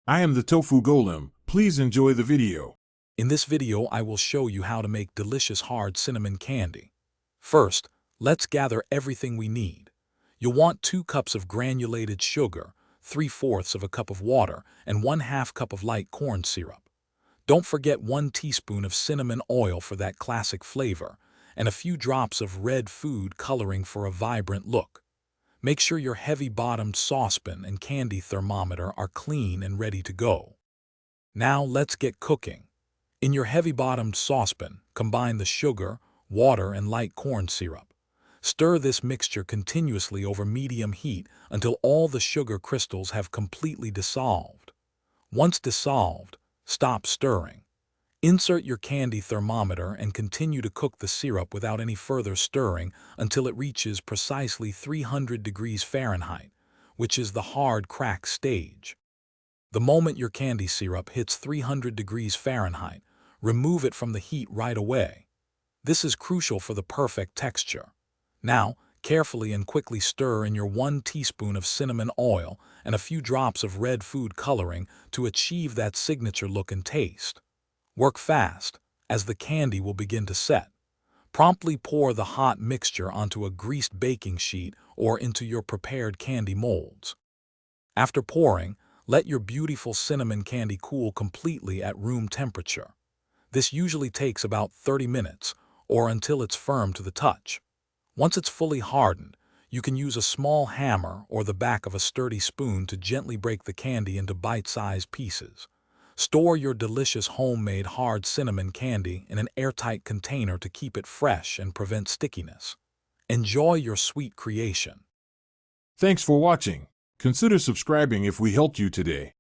I am the Tofu Golem. Please enjoy the video. In this video, I will show you how to make delicious hard cinnamon candy. First, let's gather everything we need. You'll want 2 cups of granulated sugar, 3/4 of a cup of water, and 1/2 cup of light corn syrup. Don't forget 1 teaspoon of cinnamon oil for that classic flavor, and a few drops of red food coloring for a vibrant look. Make sure your heavy-bottomed saucepan and candy thermometer are clean and ready to go. Now let's get cooking. In your heavy-bottomed saucepan, combine the sugar, water, and light corn syrup. Stir this mixture continuously over medium heat until all the sugar crystals have completely dissolved. Once dissolved, stop stirring. Insert your candy thermometer and continue to cook the syrup without any further stirring until it reaches precisely 300 degrees Fahrenheit, which is the hard crack stage. The moment your candy syrup hits 300 degrees Fahrenheit, remove it from the heat right away. This is crucial for the perfect texture. Now, carefully and quickly stir in your 1 teaspoon of cinnamon oil and a few drops of red food coloring to achieve that signature look and taste. Work fast, as the candy will begin to set. Promptly pour the hot mixture onto a greased baking sheet or into your prepared candy molds. After pouring, let your beautiful cinnamon candy cool completely at room temperature. This usually takes about 30 minutes, or until it's firm to the touch. Once it's fully hardened, you can use a small hammer or the back of a sturdy spoon to gently break the candy into bite-sized pieces. Store your delicious homemade hard cinnamon candy in an airtight container to keep it fresh and prevent stickiness. Enjoy your sweet creation. Thanks for watching. Consider subscribing if we helped you today.